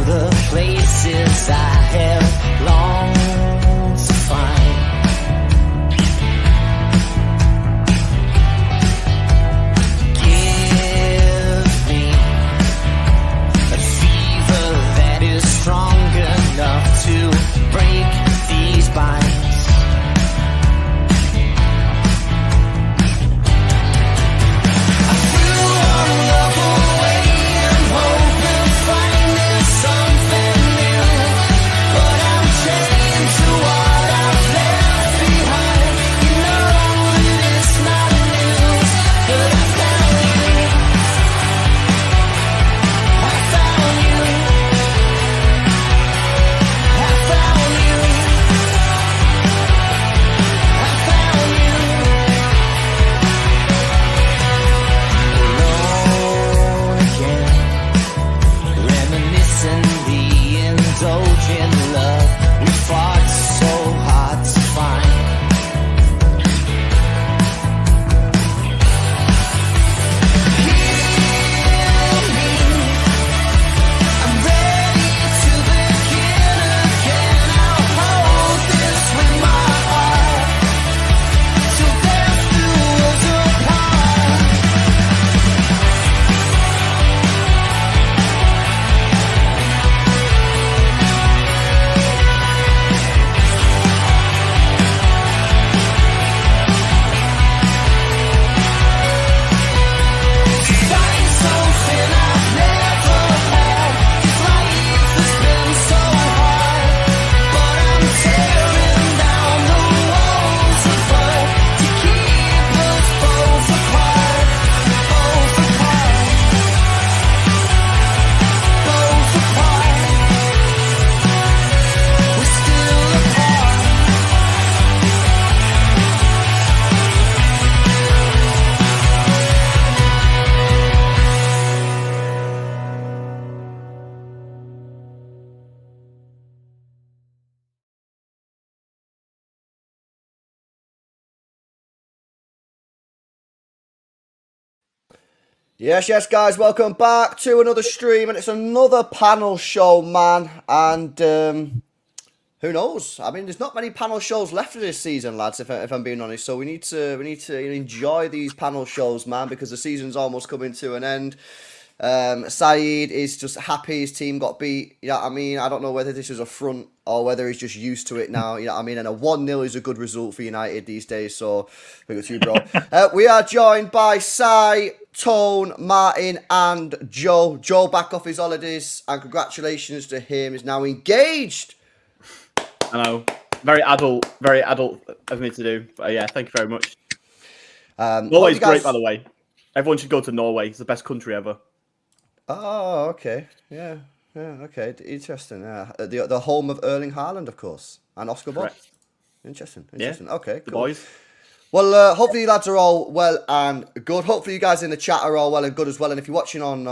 the places I have longed to find. Give me a fever that is strong enough to break these binds. Yes, guys, welcome back to another stream, and it's another panel show, man. And who knows? I mean, there's not many panel shows left of this season, lads. If I'm being honest, so we need to enjoy these panel shows, man, because the season's almost coming to an end. Saeed is just happy his team got beat. You know what I mean? I don't know whether this is a front or whether he's just used to it now. You know what I mean? And a 1-0 is a good result for United these days. So, big up to you, bro. We are joined by Sai, Tone, Martin, and Joe. Joe back off his holidays, and congratulations to him. He's now engaged. I know. Very adult of me to do. But yeah, thank you very much. Norway's great, by the way. Everyone should go to Norway. It's the best country ever. Oh, okay. Yeah, okay. Interesting. Yeah. The home of Erling Haaland, of course, and Oscar Bob. Interesting. Yeah, okay, the cool. boys. Well, hopefully you lads are all well and good. Hopefully you guys in the chat are all well and good as well. And if you're watching on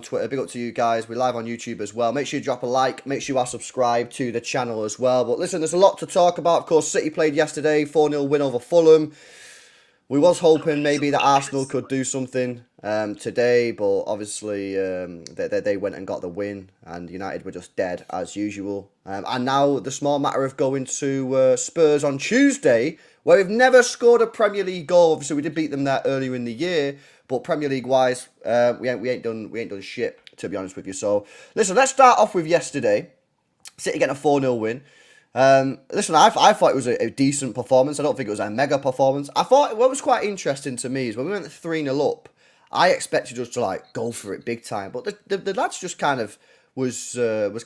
Twitter, big up to you guys. We're live on YouTube as well. Make sure you drop a like. Make sure you are subscribed to the channel as well. But listen, there's a lot to talk about. Of course, City played yesterday, 4-0 win over Fulham. We was hoping maybe that Arsenal could do something today, but obviously they went and got the win, and United were just dead as usual. And now the small matter of going to Spurs on Tuesday, where we've never scored a Premier League goal. Obviously, we did beat them there earlier in the year, but Premier League wise, we ain't done shit, to be honest with you. So listen, let's start off with yesterday. City getting a 4-0 win. Listen, I thought it was a decent performance. I don't think it was a mega performance. I thought what was quite interesting to me is when we went 3-0 up, I expected us to like go for it big time, but the lads just kind of was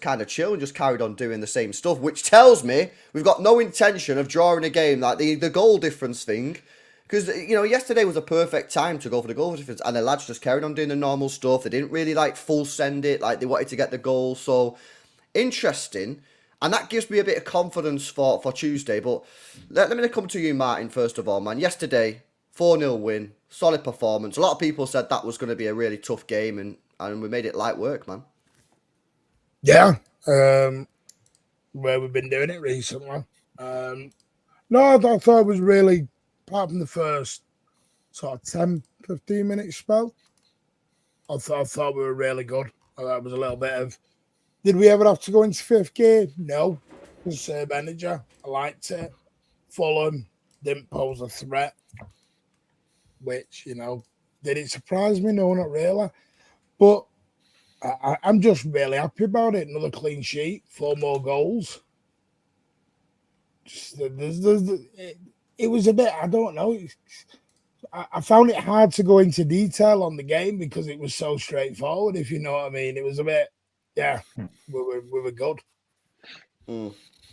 kind of chill and just carried on doing the same stuff, which tells me we've got no intention of drawing a game. Like the goal difference thing, because you know yesterday was a perfect time to go for the goal difference, and the lads just carried on doing the normal stuff. They didn't really like full send it, like they wanted to get the goal. So interesting. And that gives me a bit of confidence for Tuesday. But let me come to you, Martin, first of all, man. Yesterday, 4-0 win, solid performance. A lot of people said that was going to be a really tough game, and we made it light work, man. Yeah, where we've been doing it recently. No, I thought it was really, apart from the first sort of 10, 15 minute spell, I thought we were really good. That was a little bit of Did we ever have to go into fifth gear? No. It was the same energy. I liked it. Fulham didn't pose a threat, which, did it surprise me? No, not really. But I'm just really happy about it. Another clean sheet, 4 more goals. It was a bit, I don't know. I found it hard to go into detail on the game because it was so straightforward, if you know what I mean. It was a bit, we were good.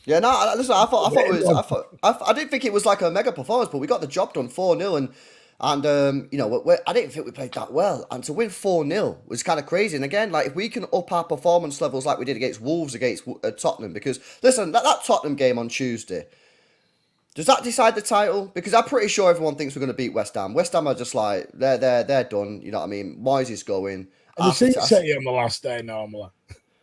Yeah, no, listen, I didn't think it was like a mega performance, but we got the job done 4-0, and I didn't think we played that well, and to win 4-0 was kind of crazy. And again, like if we can up our performance levels like we did against Wolves, against Tottenham, because listen, that Tottenham game on Tuesday, does that decide the title? Because I'm pretty sure everyone thinks we're going to beat West Ham. West Ham are just like they're done. You know what I mean? Moyes is going. And the seat set you on the last day normally.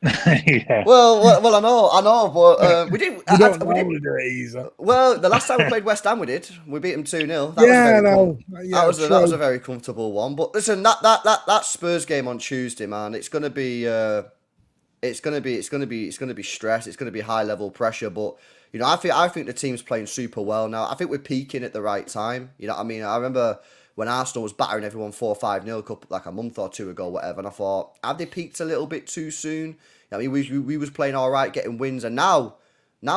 Yeah. Well, I know, but we didn't. We don't normally do it easy. Well, the last time we played West Ham, we did. We beat them 2-0. That was a very comfortable one. But listen, that Spurs game on Tuesday, man, it's gonna be stress. It's gonna be high level pressure. But I think the team's playing super well now. I think we're peaking at the right time. You know what I mean? I remember when Arsenal was battering everyone 4-5-0 like a month or two ago, whatever, and I thought, have they peaked a little bit too soon? I mean, we was playing all right, getting wins, and now,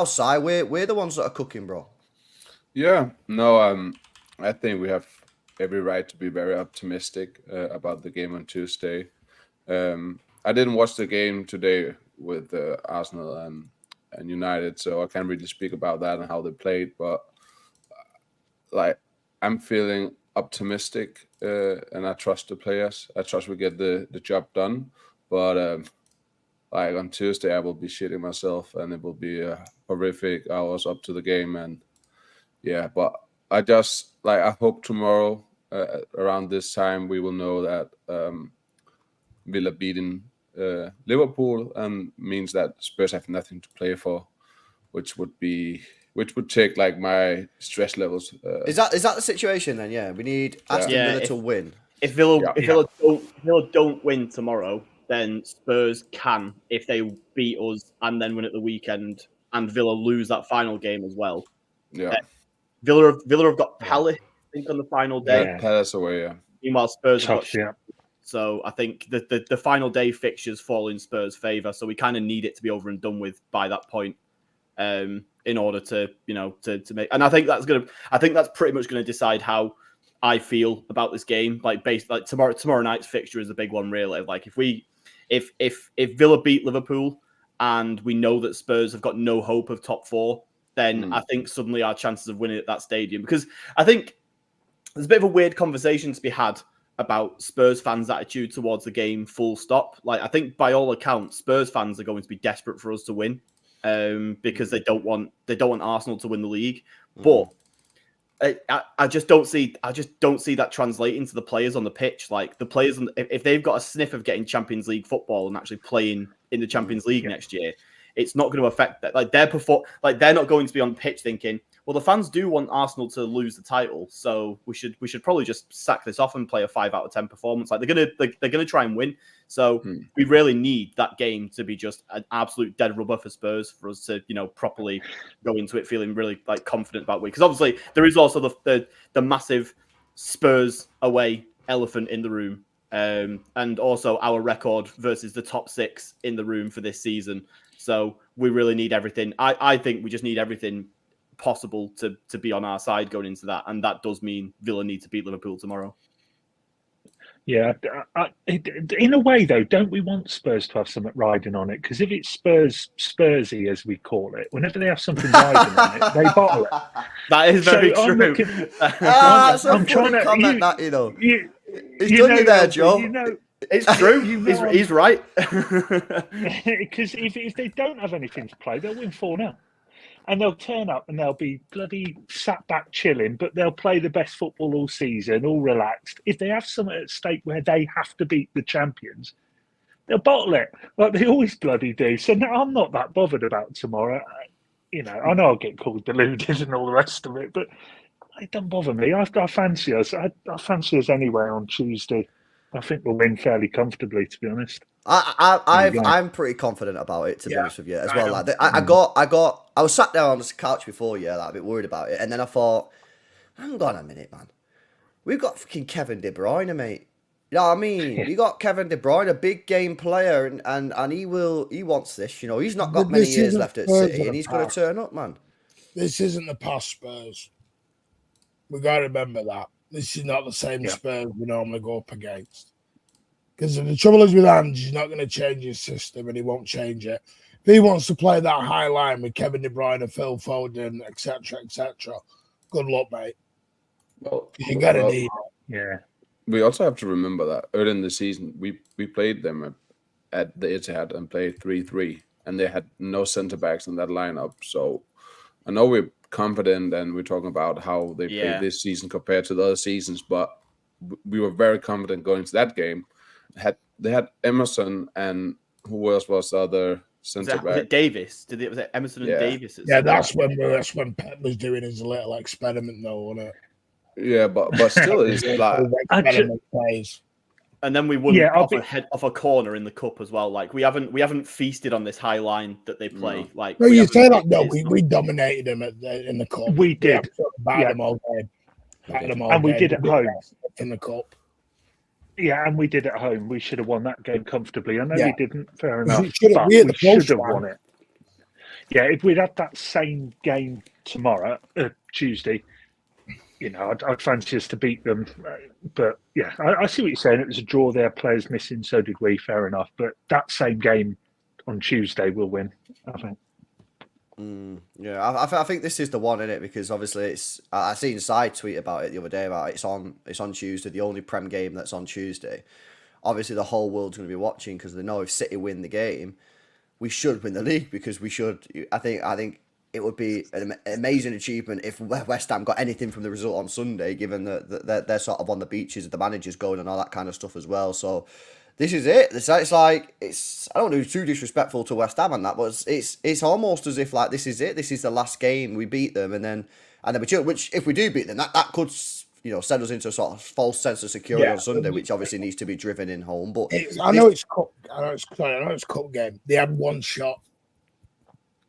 Si, we're the ones that are cooking, bro. Yeah, no, I think we have every right to be very optimistic about the game on Tuesday. I didn't watch the game today with Arsenal and United, so I can't really speak about that and how they played, but like I'm feeling optimistic and I trust the players. I trust we get the job done, but like on Tuesday I will be shitting myself and it will be horrific hours up to the game. And yeah, but I hope tomorrow around this time we will know that Villa beating Liverpool means that Spurs have nothing to play for, which would take like my stress levels. Is that the situation then? Yeah, we need Aston Villa to win. If Villa don't win tomorrow, then Spurs can, if they beat us and then win at the weekend, and Villa lose that final game as well. Yeah, Villa have got Palace, I think, on the final day. Yeah, Palace away. Yeah. Meanwhile, Spurs have got. So I think the final day fixtures fall in Spurs' favour. So we kind of need it to be over and done with by that point, in order to make. And I think that's pretty much gonna decide how I feel about this game. Like tomorrow night's fixture is a big one, really. Like if Villa beat Liverpool and we know that Spurs have got no hope of top 4, then I think suddenly our chances of winning at that stadium, because I think there's a bit of a weird conversation to be had about Spurs fans' attitude towards the game, full stop. Like, I think by all accounts, Spurs fans are going to be desperate for us to win, because they don't want Arsenal to win the league. But I just don't see that translating to the players on the pitch. Like, the players, if they've got a sniff of getting Champions League football and actually playing in the Champions League next year, it's not going to affect that. Like, they're not going to be on the pitch thinking, well, the fans do want Arsenal to lose the title, so we should probably just sack this off and play a 5 out of 10 performance. Like, they're gonna try and win. So we really need that game to be just an absolute dead rubber for Spurs, for us to properly go into it feeling really like confident about winning. Because obviously there is also the massive Spurs away elephant in the room, and also our record versus the top 6 in the room for this season. So we really need everything. I think we just need everything possible to be on our side going into that, and that does mean Villa need to beat Liverpool tomorrow. Yeah, in a way though, don't we want Spurs to have something riding on it? Because if it's Spursy as we call it, whenever they have something riding on it, they bottle it. That is very true. I'm trying to comment that he's done you there, Joe. It's true. He's right. Because if they don't have anything to play, they'll win 4-0. And they'll turn up and they'll be bloody sat back chilling, but they'll play the best football all season, all relaxed. If they have something at stake where they have to beat the champions, they'll bottle it like they always bloody do. So no, I'm not that bothered about tomorrow. I know I'll get called deluded and all the rest of it, but it doesn't bother me. I fancy us. I fancy us anyway on Tuesday. I think we'll win fairly comfortably, to be honest. I'm pretty confident about it, to be honest with you, as well. Like, I was sat there on the couch before, like, a bit worried about it, and then I thought, hang on a minute, man. We've got fucking Kevin De Bruyne, mate. You know what I mean? We got Kevin De Bruyne, a big game player, and he wants this. You know, he's not got many years left at City, and he's going to turn up, man. This isn't the past Spurs. We got to remember that. This is not the same Spurs we normally go up against. Because the trouble is with Ange, he's not going to change his system, and he won't change it. If he wants to play that high line with Kevin De Bruyne, Phil Foden, etc., good luck, mate. Well, you got to need it. Yeah. We also have to remember that early in the season, we played them at the Etihad and played 3-3, and they had no centre backs in that lineup. So I know we're confident and we're talking about how they played this season compared to the other seasons, but we were very confident going into that game. They had Emerson, and who else was the other centre back? Was it Davis? Was it Emerson and Davis? Yeah, that's when Pep was doing his little experiment, though, wasn't it? Yeah, but still, it's like plays. And then we won off a corner in the cup as well. Like we haven't feasted on this high line that they play. No. Like no, you say that. No, we dominated them in the cup. We did. Battered them all game. And we did at home in the cup. Yeah, and we did at home. We should have won that game comfortably. I know we didn't. Fair enough. We should have won it. Yeah, if we'd had that same game tomorrow, Tuesday, you know, I'd fancy us to beat them. But yeah, I see what you're saying. It was a draw there, players missing, so did we, fair enough. But that same game on Tuesday we'll win, I think. I think this is the one, innit? Because obviously it's. I seen Side tweet about it the other day about it's on Tuesday, the only Prem game that's on Tuesday. Obviously the whole world's going to be watching because they know if City win the game, we should win the league because we should. I think it would be an amazing achievement if West Ham got anything from the result on Sunday, given that they're sort of on the beaches, the manager's going and all that kind of stuff as well. So this is it. It's like I don't want to be too disrespectful to West Ham on that, but it's almost as if like this is it. This is the last game. We beat them, and then which if we do beat them, that could send us into a sort of false sense of security on Sunday, which obviously needs to be driven in home. But I know it's cup game. They had one shot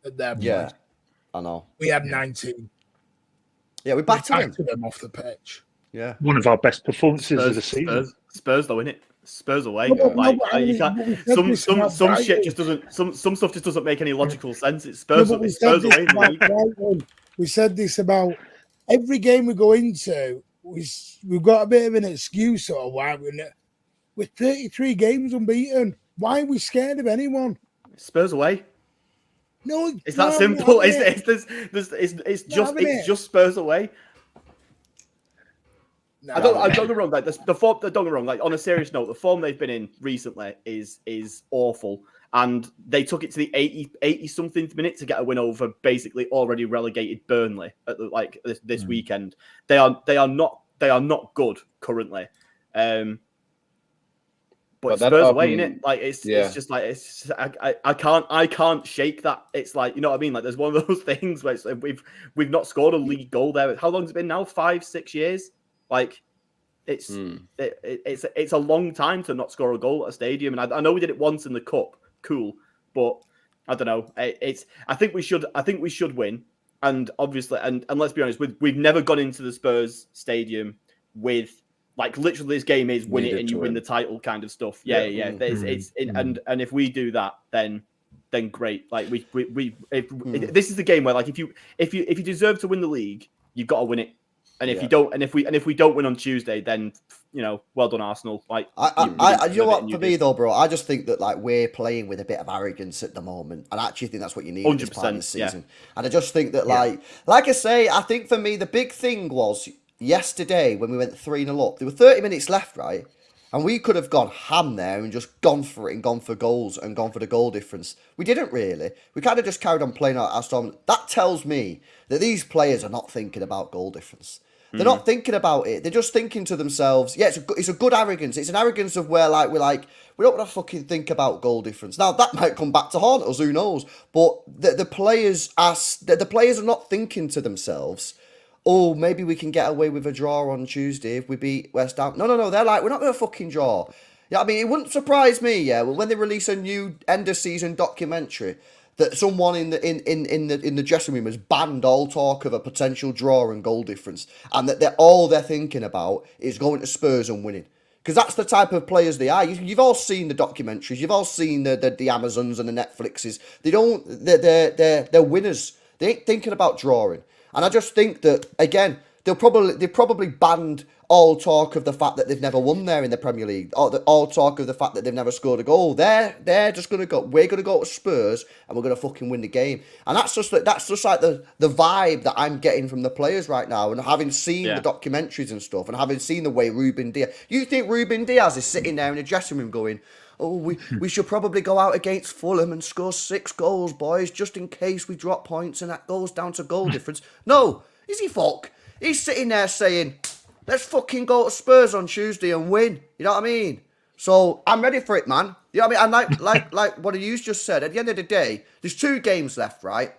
at their place. I know. We had 19. Yeah, we battered them off the pitch. Yeah, one of our best performances of the season. Spurs though, innit? Spurs away. Some shit just doesn't. Some stuff just doesn't make any logical sense. It's Spurs. Spurs away. We said this about every game we go into. We've got a bit of an excuse or why we're 33 games unbeaten. Why are we scared of anyone? Spurs away. No, it's that simple. It's just Spurs away. No. I don't get wrong. Like the form. Don't get wrong. Like on a serious note, the form they've been in recently is awful, and they took it to the 80 something minute to get a win over basically already relegated Burnley at this weekend. They are not good currently. But Spurs away, innit? Like it's just like I can't shake that. It's like, you know what I mean? Like there's one of those things where it's like we've not scored a league goal there. How long has it been now? 5-6 years? Like it's a long time to not score a goal at a stadium. And I know we did it once in the cup, cool, but I don't know. I think we should win. And obviously, and let's be honest, we've never gone into the Spurs stadium with. Like literally, this game is win it and you win the title kind of stuff. Yeah. And if we do that, then great. Like this is the game where like if you deserve to win the league, you've got to win it. And if you don't, and if we don't win on Tuesday, then well done Arsenal. Like you know what, for me though, bro, I just think that like we're playing with a bit of arrogance at the moment, and I actually think that's what you need at this part of the season. And I just think that like I say, I think for me the big thing was. Yesterday, when we went 3-0 up, there were 30 minutes left, right? And we could have gone ham there and just gone for it and gone for goals and gone for the goal difference. We didn't really. We kind of just carried on playing our storm. That tells me that these players are not thinking about goal difference. They're not thinking about it. They're just thinking to themselves, yeah, it's a good arrogance. It's an arrogance of where we don't want to fucking think about goal difference. Now, that might come back to haunt us, who knows? But the players are not thinking to themselves, oh, maybe we can get away with a draw on Tuesday if we beat West Ham. No. They're like, we're not going to fucking draw. Yeah, I mean, it wouldn't surprise me, yeah, when they release a new end of season documentary that someone in the dressing room has banned all talk of a potential draw and goal difference, and that they're thinking about is going to Spurs and winning. Because that's the type of players they are. You've all seen the documentaries. You've all seen the Amazons and the Netflixes. They're winners. They ain't thinking about drawing. And I just think that, again, they've probably banned all talk of the fact that they've never won there in the Premier League. All talk of the fact that they've never scored a goal. They're just going to go. We're going to go to Spurs and we're going to fucking win the game. And that's just like the vibe that I'm getting from the players right now. And having seen the documentaries and stuff, and having seen the way Ruben Diaz. You think Ruben Diaz is sitting there in the dressing room going, "Oh, we should probably go out against Fulham and score 6 goals, boys, just in case we drop points and that goes down to goal difference." No, is he fuck? He's sitting there saying, let's fucking go to Spurs on Tuesday and win. You know what I mean? So I'm ready for it, man. You know what I mean? And like what you just said, at the end of the day, there's 2 games left, right?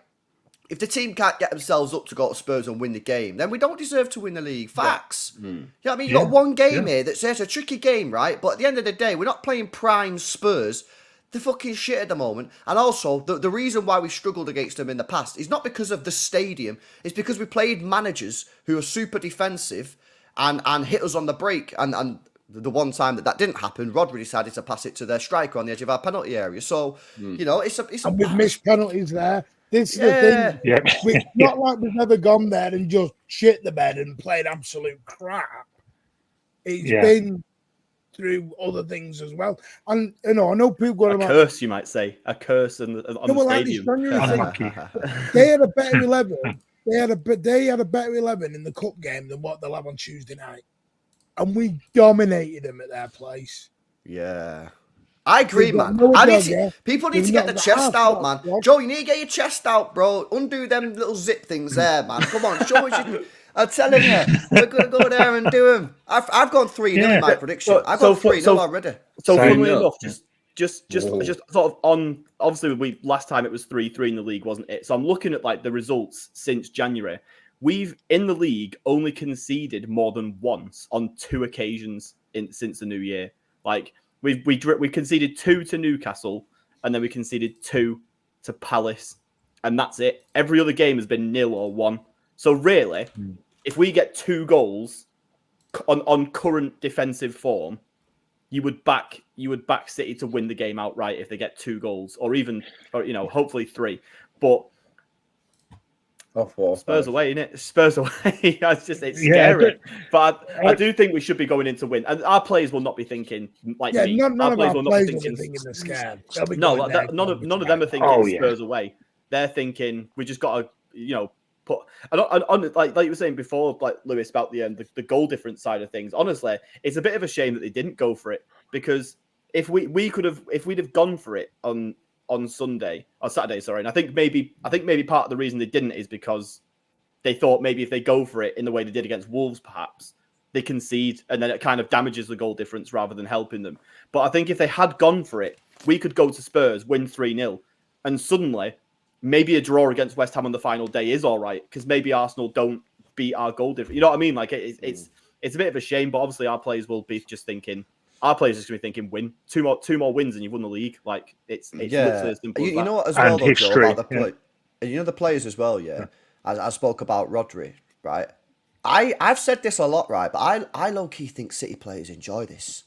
If the team can't get themselves up to go to Spurs and win the game, then we don't deserve to win the league. Facts. You know what I mean? You've got one game here that's a tricky game, right? But at the end of the day, we're not playing prime Spurs. They're fucking shit at the moment. And also, the reason why we struggled against them in the past is not because of the stadium. It's because we played managers who are super defensive and hit us on the break. And the one time that didn't happen, Rodri decided to pass it to their striker on the edge of our penalty area. So, you know, it's a and we've missed penalties there. This is the thing. Yeah. It's not like we've never gone there and just shit the bed and played absolute crap. It's been through other things as well. And, you know, I know people got a curse, you might say. A curse on the stadium. They had a better 11. They had a better 11 in the cup game than what they'll have on Tuesday night. And we dominated them at their place. Yeah. I agree, man. People need to get the chest out, man. Joe, you need to get your chest out, bro. Undo them little zip things there, man. Come on, show us you. I'm telling you, we're going to go there and do them. I've gone 3-0 in my prediction. I've gone 3-0 already. So funnily enough, just sort of on, obviously last time it was 3-3 in the league, wasn't it? So I'm looking at like the results since January. We've in the league only conceded more than once on 2 occasions since the new year. Like we conceded 2 to Newcastle, and then we conceded 2 to Palace, and that's it. Every other game has been 0 or 1. So really, if we get 2 goals on current defensive form, you would back City to win the game outright if they get 2 goals, or you know, hopefully 3. But Spurs away, innit? Spurs away. It's scary. But I do think we should be going in to win, and our players will not be thinking like me. None of our players will be thinking they're scared. None of them are thinking Spurs away. They're thinking we just got to, you know. Like you were saying before, like Lewis, about the goal difference side of things. Honestly, it's a bit of a shame that they didn't go for it, because if we'd have gone for it on Saturday, sorry, and I think maybe part of the reason they didn't is because they thought maybe if they go for it in the way they did against Wolves, perhaps they concede and then it kind of damages the goal difference rather than helping them. But I think if they had gone for it, we could go to Spurs, win 3-0, and suddenly maybe a draw against West Ham on the final day is all right, because maybe Arsenal don't beat our goal difference. You know what I mean? Like it's a bit of a shame, but obviously our players will be just thinking. Our players are just going to be thinking, win 2 more wins and you've won the league. Like it's literally as simple as that. You know what as well, though, Joe, about you know the players as well. Yeah, I spoke about Rodri, right? I've said this a lot, right? But I low key think City players enjoy this.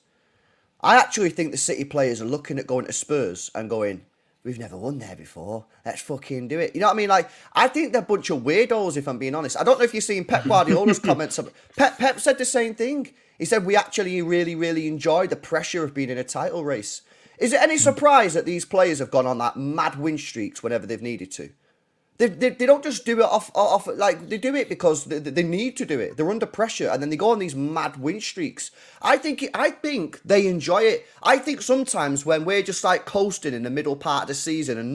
I actually think the City players are looking at going to Spurs and going, we've never won there before. Let's fucking do it. You know what I mean? Like, I think they're a bunch of weirdos, if I'm being honest. I don't know if you've seen Pep Guardiola's comments. Pep said the same thing. He said, we actually really, really enjoy the pressure of being in a title race. Is it any surprise that these players have gone on that mad win streaks whenever they've needed to? They don't just do it off like they do it because they need to do it. They're under pressure and then they go on these mad win streaks. I think they enjoy it. I think sometimes when we're just like coasting in the middle part of the season and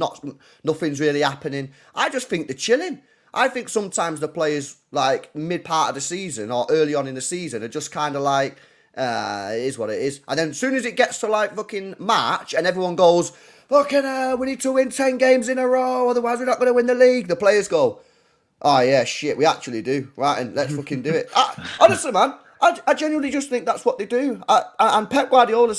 nothing's really happening, I just think they're chilling. I think sometimes the players like mid part of the season or early on in the season are just kind of like, it is what it is. And then as soon as it gets to like fucking March and everyone goes, fucking we need to win 10 games in a row, otherwise we're not going to win the league. The players go, Oh yeah, shit, we actually do. Right, and let's fucking do it. Honestly, man, I genuinely just think that's what they do. And Pep Guardiola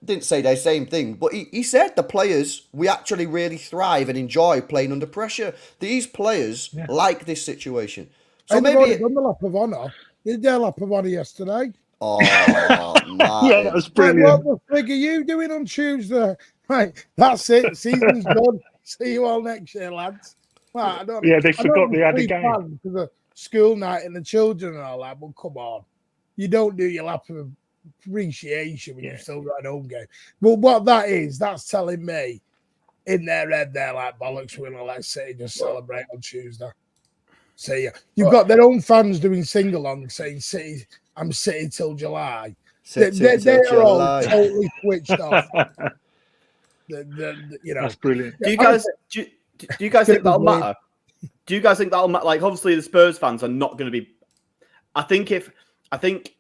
didn't say the same thing, but he said the players, we actually really thrive and enjoy playing under pressure. These players like this situation. So And they've maybe... already done the lap of honour. They did their lap of honour yesterday. Oh, Martin. Yeah, that was Right, brilliant. what the frig are you doing on Tuesday? Right, that's it. Season's done. See you all next year, lads. Right, I don't. Yeah, they I forgot know they had a free game. plans for the school night and the children and all that, but come on, you don't do your lap of appreciation when you've still got an home game. But what that is, that's telling me in their head they're like bollocks. We're gonna let City just celebrate on Tuesday. So yeah, you've got their own fans doing sing-along saying City, I'm City till July. They're all totally switched off. You know, That's brilliant. Do you guys think that'll matter? Do you guys think that'll matter? Like, obviously, the Spurs fans are not going to be. I think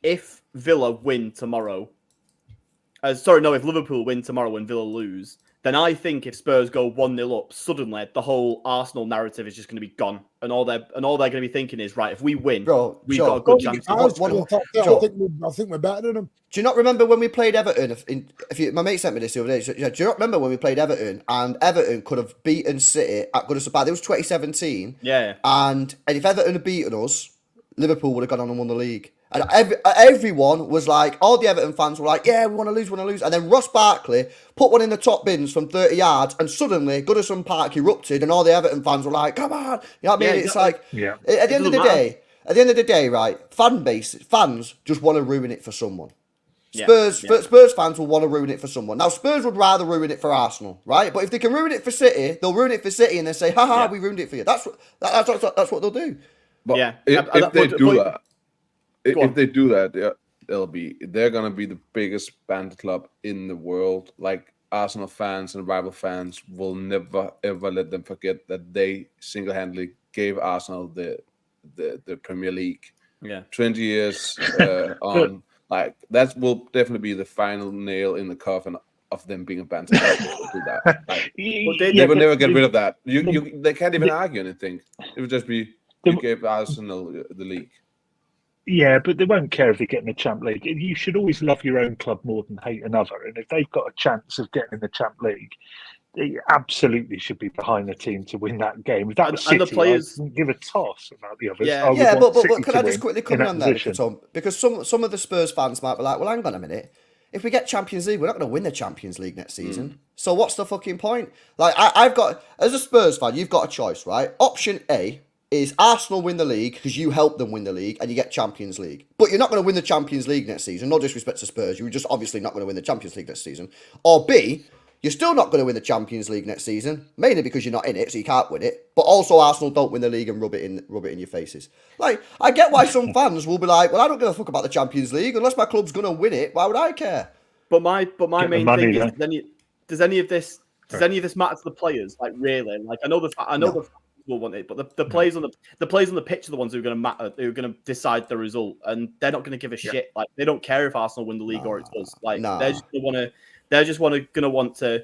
if Villa win tomorrow, if Liverpool win tomorrow and Villa lose, then I think if Spurs go 1-0 up, suddenly the whole Arsenal narrative is just going to be gone, and all they're going to be thinking is, right, if we win, we've got a good chance. I think we're better than them. Do you not remember when we played Everton? My mate sent me this the other day. So, do you not remember when we played Everton and Everton could have beaten City at good as bad? It was 2017. Yeah. And if Everton had beaten us, Liverpool would have gone on and won the league. And everyone was like, all the Everton fans were like, yeah, we want to lose. And then Ross Barkley put one in the top bins from 30 yards, and suddenly Goodison Park erupted, and all the Everton fans were like, come on. You know what I mean? It's like, at the end of the day, right, fans just want to ruin it for someone. Spurs fans will want to ruin it for someone. Now, Spurs would rather ruin it for Arsenal, right? But if they can ruin it for City, they'll ruin it for City and they say, haha, we ruined it for you. That's what they'll do. But if they do that, they're gonna be the biggest banned club in the world. Like, Arsenal fans and rival fans will never ever let them forget that they single-handedly gave Arsenal the Premier League. 20 years on. Like, that will definitely be the final nail in the coffin of them being a banned club. Do that. Like, they will never get rid of that. They can't even argue anything. It would just be, you gave Arsenal the league. Yeah, but they won't care if they get in the Champ League. You should always love your own club more than hate another. And if they've got a chance of getting in the Champ League, they absolutely should be behind the team to win that game. If that was City, the players I wouldn't give a toss about the others. But can I just quickly come in on there, because some of the Spurs fans might be like, well, hang on a minute. If we get Champions League, we're not going to win the Champions League next season. So what's the fucking point? Like, I've got, as a Spurs fan, you've got a choice, right? Option A is Arsenal win the league because you help them win the league and you get Champions League. But you're not going to win the Champions League next season. No disrespect to Spurs. You're just obviously not going to win the Champions League next season. Or B, you're still not going to win the Champions League next season, mainly because you're not in it, so you can't win it. But also, Arsenal don't win the league and rub it in your faces. Like, I get why some fans will be like, "Well, I don't give a fuck about the Champions League unless my club's going to win it. Why would I care?" But my main thing is, does any of this matter to the players? Like, really? Like, I know the fans will want it, but the players on the pitch are the ones who are going to matter, who are going to decide the result, and they're not going to give a shit. Like, they don't care if Arsenal win the league or it does. Like, they're just going to want to. They're just going to want to,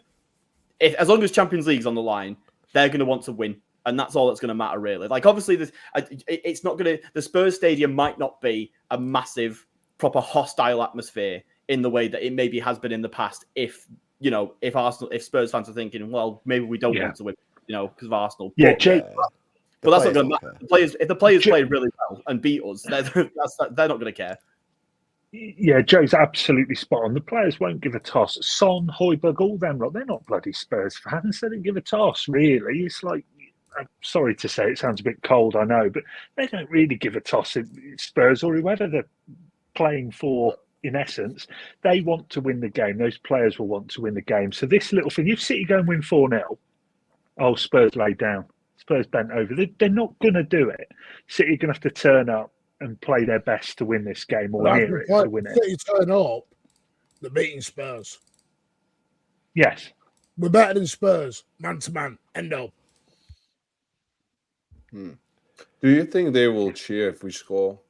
as long as Champions League's on the line, they're going to want to win, and that's all that's going to matter, really. Like, obviously, it's not going to. The Spurs Stadium might not be a massive, proper hostile atmosphere in the way that it maybe has been in the past. If Spurs fans are thinking, well, maybe we don't want to win, because of Arsenal. But that's not going to matter. If the players play really well and beat us, they're not going to care. Yeah, Joe's absolutely spot on. The players won't give a toss. Son, Højbjerg, all them lot, they're not bloody Spurs fans. They don't give a toss, really. It's like, I'm sorry to say, it sounds a bit cold, I know, but they don't really give a toss in Spurs or whoever they're playing for. In essence, they want to win the game. Those players will want to win the game. So this little thing, if City go and win 4-0, Spurs laid down. Spurs bent over. They're not going to do it. City are going to have to turn up and play their best to win this game or near it to win it. City turn up, they're beating Spurs. Yes. We're better than Spurs, man to man. End up. Do you think they will cheer if we score?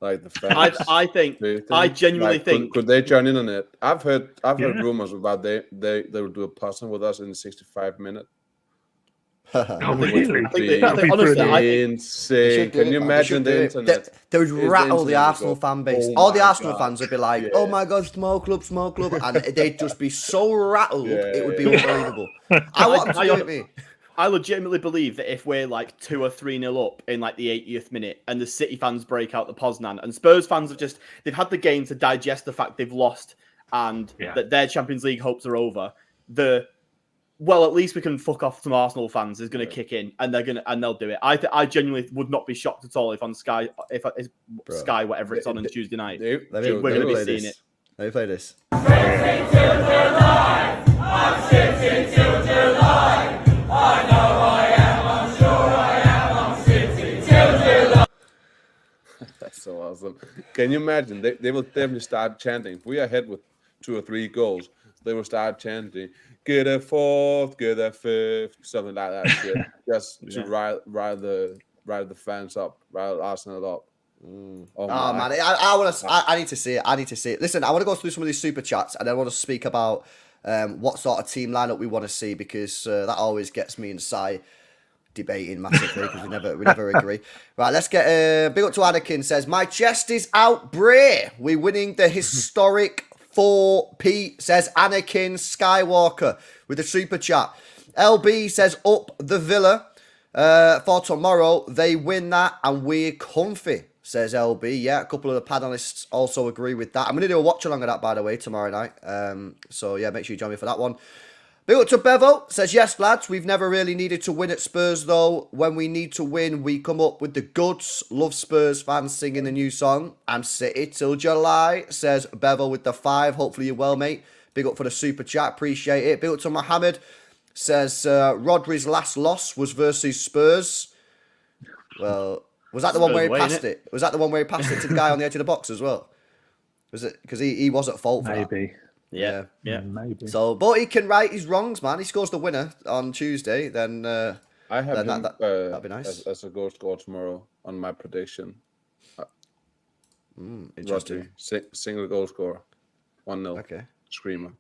Like the fans? I genuinely think. Could they join in on it? I've heard rumors about they will do a puzzle with us in the 65 minute. Oh, Which really? would be That'd be honestly, brilliant. I think- insane. Can you imagine the internet? They would Is the rattle the internet would Arsenal go, fan base. "Oh All the my Arsenal God." fans would be like, Yeah. "Oh my God, small club," and they'd just be so rattled. It would be Yeah. unbelievable. I want them to do it, me. I legitimately believe that if we're like 2 or 3-0 up in like the 80th minute and the City fans break out the Poznan and Spurs fans they've had the game to digest the fact they've lost and that their Champions League hopes are over, at least we can fuck off some Arsenal fans is going to kick in and they'll do it. I genuinely would not be shocked at all if on Sky, Sky, whatever it's on Tuesday night, we're going to be seeing it. Let me play this. That's so awesome. Can you imagine? They will definitely start chanting. If we are ahead with 2 or 3 goals, they will start chanting, "Get a fourth, get a fifth," something like that. Shit. Just to rile the fans up, rile Arsenal up. Oh man, I need to see it. I need to see it. Listen, I want to go through some of these super chats, and I want to speak about what sort of team lineup we want to see, because that always gets me and Si debating massively because we never agree. Right, let's get big up to Anakin. Says, "My chest is out, Bray. We're winning the historic 4p." Says Anakin Skywalker with the super chat. LB says, "Up the Villa for tomorrow. They win that and we're comfy." Says LB. Yeah, a couple of the panelists also agree with that. I'm going to do a watch along of that, by the way, tomorrow night. So yeah, make sure you join me for that one. Big up to Bevo. Says, "Yes, lads, we've never really needed to win at Spurs, though. When we need to win, we come up with the goods. Love Spurs fans singing the new song. And City till July." Says Bevo with the 5. Hopefully you're well, mate. Big up for the super chat. Appreciate it. Big up to Mohammed. Says, "Rodri's last loss was versus Spurs." Well, was that the one where he passed it? Was that the one where he passed it to the guy on the edge of the box as well? Was it? Because he was at fault for that. Maybe. Yeah. Maybe. So, but he can right his wrongs, man. He scores the winner on Tuesday. Then I have then him that'd be nice. as a goal scorer tomorrow on my prediction. Interesting. Rodri, single goal scorer, 1-0. Okay. Screamer.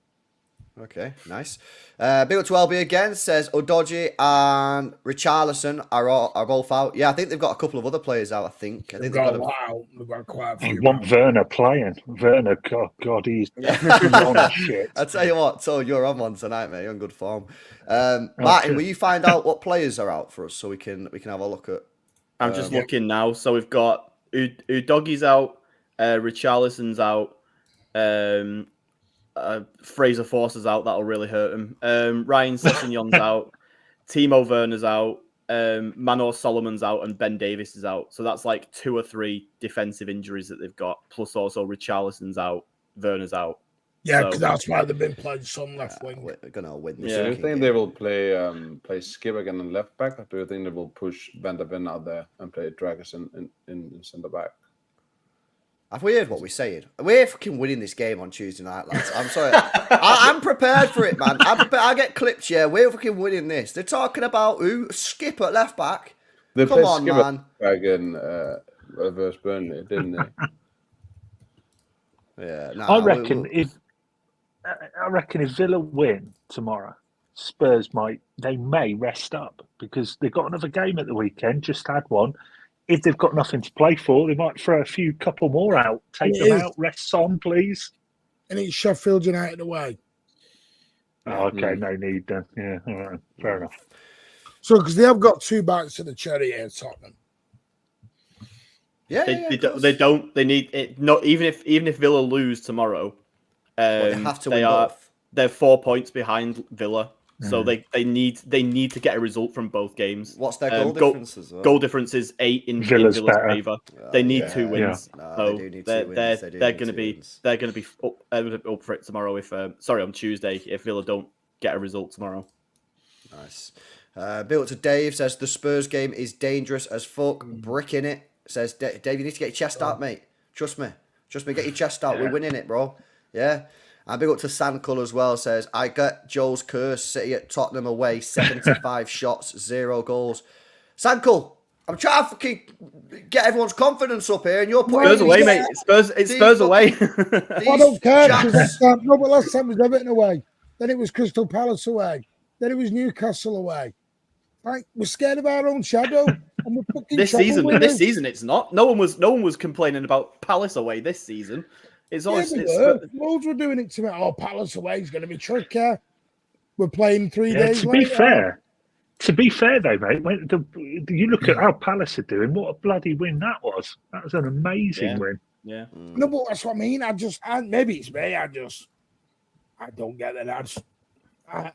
Okay, nice. Big up to LB again. Says Udogie and Richarlison are both out. Yeah, I think they've got a couple of other players out. I think They've got a lot out. They've got quite a few. I want Werner playing. Werner, God, he's on shit. I tell you what, so you're on one tonight, mate. You're in good form. Martin, will you find out what players are out for us so we can have a look at? I'm just looking now. So we've got Udogie's out, Richarlison's out, Fraser Forster's out. That'll really hurt him. Ryan Sessegnon's out, Timo Werner's out, Manor Solomon's out, and Ben Davis is out. So that's like 2 or 3 defensive injuries that they've got. Plus also Richarlison's out, Werner's out. Yeah, because that's why they've been playing some left wing. We're gonna win this. Do you think they will play Skip again on left back, or do you think they will push Van der Ven out there and play Dragerson in centre back? Have we heard what we're saying? We're fucking winning this game on Tuesday night, lads. I'm sorry. I'm prepared for it, man. I'm prepared. I get clipped here. We're fucking winning this. They're talking about who? Skip at left back. They Come on, Skip man. Again, versus Burnley, didn't they? Yeah. Nah, I reckon if Villa win tomorrow, Spurs may rest up because they've got another game at the weekend. Just had one. If they've got nothing to play for, they might throw a couple more out. Take them out. Rest on, please. And it's Sheffield United away. Oh, okay, no need then. Yeah, all right, fair enough. So, because they have got 2 bites of the cherry here, Tottenham. They don't. They need it. Not even if Villa lose tomorrow, they have to win both. They're 4 points behind Villa. So they need to get a result from both games. What's their goal difference as well? Goal difference is 8 in Villa's favour. They need 2 wins. Yeah. No, so they do need 2 wins. They're going to be up for it tomorrow. On Tuesday if Villa don't get a result tomorrow. Nice. Built to Dave says the Spurs game is dangerous as fuck. Brick in it. Says Dave, you need to get your chest out, mate. Trust me, get your chest out. We're winning it, bro. Yeah. And big up to Sandcull as well. Says, I get Joe's curse. City at Tottenham away. 75 shots, 0 goals. Sandcull, I'm trying to fucking get everyone's confidence up here, and you're putting Spurs away, mate. It's Spurs away. I don't care. But last time was Everton away. Then it was Crystal Palace away. Then it was Newcastle away. Like, we're scared of our own shadow. And we're fucking This trouble season, winners. it's not. No one was complaining about Palace away this season. It's Yeah, always we it's were. Loads were doing it to me. Oh, Palace away is going to be tricky. We're playing 3 days To later. be fair though, mate, when you look at how Palace are doing, what a bloody win that was. That was an amazing win. Yeah. No, but that's what I mean. Maybe it's me. I don't get that.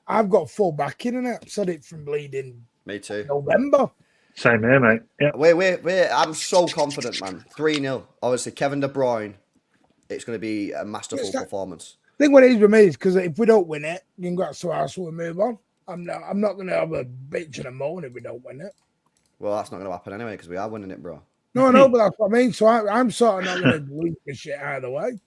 I've got full backing in it. I've said it from bleeding Me too. November. Same here, mate. Yeah. Wait. I'm so confident, man. 3-0. Obviously, Kevin De Bruyne. It's going to be a masterful performance. I think what it is with me is because if we don't win it, congrats to us, we'll move on. I'm not going to have a bitch and a moan if we don't win it. Well, that's not going to happen anyway because we are winning it, bro. No, but that's what I mean. So I'm sort of not going to lose the shit either way.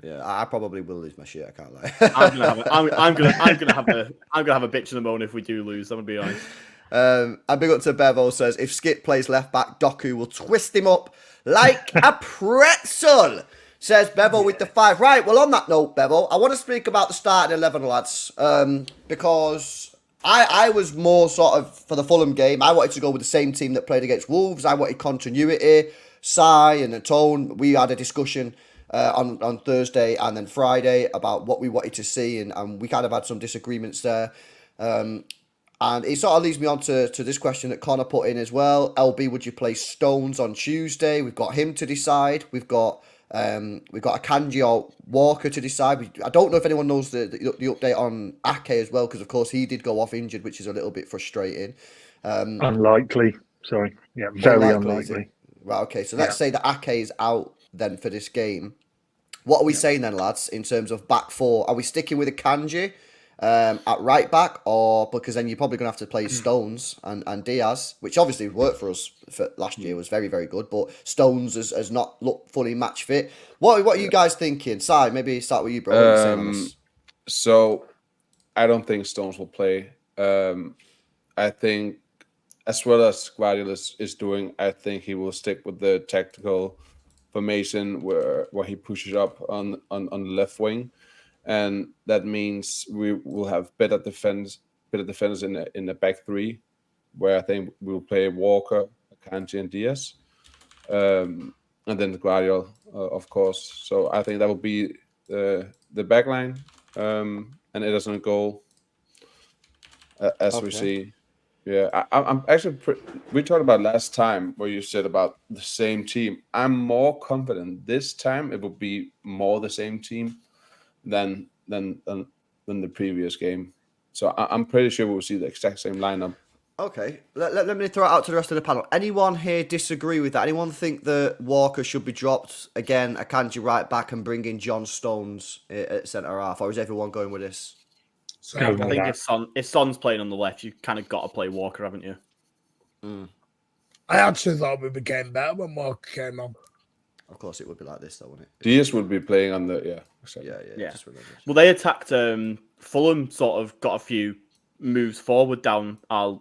Yeah, I probably will lose my shit. I can't lie. I'm gonna have a bitch and a moan if we do lose. I'm gonna be honest. And big up to Bevo says if Skip plays left back, Doku will twist him up like a pretzel. Says Bevo with the 5. Right, well, on that note, Bevo, I want to speak about the starting 11, lads, because I was more sort of, for the Fulham game, I wanted to go with the same team that played against Wolves. I wanted continuity. Sai and Tone, we had a discussion on Thursday and then Friday about what we wanted to see, and we kind of had some disagreements there. And it sort of leads me on to this question that Connor put in as well. LB, would you play Stones on Tuesday? We've got him to decide. We've got Akanji or Walker to decide. I don't know if anyone knows the update on Ake as well, because of course he did go off injured, which is a little bit frustrating. Unlikely. Sorry. Yeah, very unlikely. Right, okay. So let's say that Ake is out then for this game. What are we saying then, lads, in terms of back four? Are we sticking with Akanji at right back, or because then you're probably going to have to play Stones and Diaz, which obviously worked for us for last year, was very, very good, but Stones has not looked fully match fit. What are you guys thinking? Si, maybe start with you, bro. What are you saying on this? So I don't think Stones will play. I think as well as Guardiola is doing, I think he will stick with the tactical formation where he pushes up on the left wing. And that means we will have better defenders in the back three, where I think we'll play Walker, Akanji, and Diaz, and then Guardiola, of course. So I think that will be the back line, and Ederson goal, as we see. Yeah, I'm actually. We talked about last time where you said about the same team. I'm more confident this time it will be more the same team than the previous game. So I'm pretty sure we'll see the exact same lineup. Okay, let me throw it out to the rest of the panel. Anyone here disagree with that? Anyone think that Walker should be dropped again, Akanji right back, and bring in John Stones at centre half, or is everyone going with this? So I think if Son's playing on the left, you kind of got to play Walker, haven't you? I actually thought we became better when Walker came on. Of course, it would be like this, though, wouldn't it? Diaz would be playing on the Yeah. Just remember. Well, they attacked. Fulham sort of got a few moves forward down our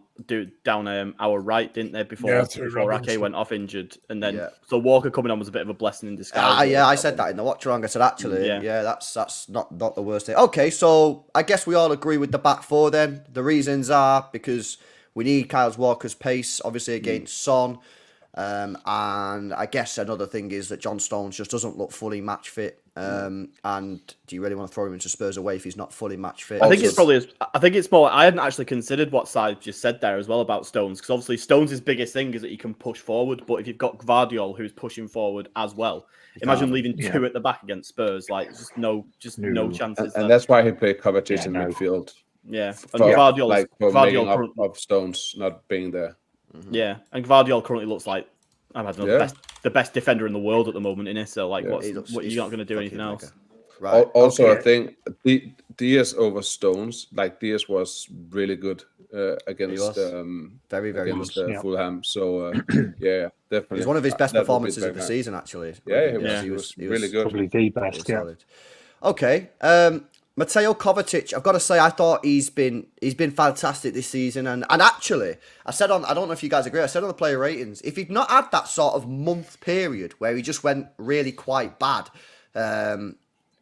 right, didn't they? Before Ake went off injured, and then so Walker coming on was a bit of a blessing in disguise. I said that in the watch along. I said actually, that's not the worst thing. Okay, so I guess we all agree with the back four then. The reasons are because we need Kyle Walker's pace, obviously against Son. And I guess another thing is that John Stones just doesn't look fully match fit. And do you really want to throw him into Spurs away if he's not fully match fit? I think it's more. I hadn't actually considered what Side just said there as well about Stones, because obviously Stones' biggest thing is that he can push forward. But if you've got Gvardiol who's pushing forward as well, imagine leaving two at the back against Spurs. Like no chances. And that's why he played Kovacic in midfield. Yeah, and Gvardiol making up of Stones not being there. Yeah, and Gvardiol currently looks like the best defender in the world at the moment, innit? So like, what you're not going to do anything else. Right. Also, I think Diaz over Stones. Like Diaz was really good against very against good. Fulham. So definitely. It was one of his best performances of the season, actually. He was really good. Probably the best. Yeah. Solid. Okay. Mateo Kovacic, I've got to say, I thought he's been fantastic this season, and actually, I don't know if you guys agree, I said on the player ratings, if he'd not had that sort of month period where he just went really quite bad,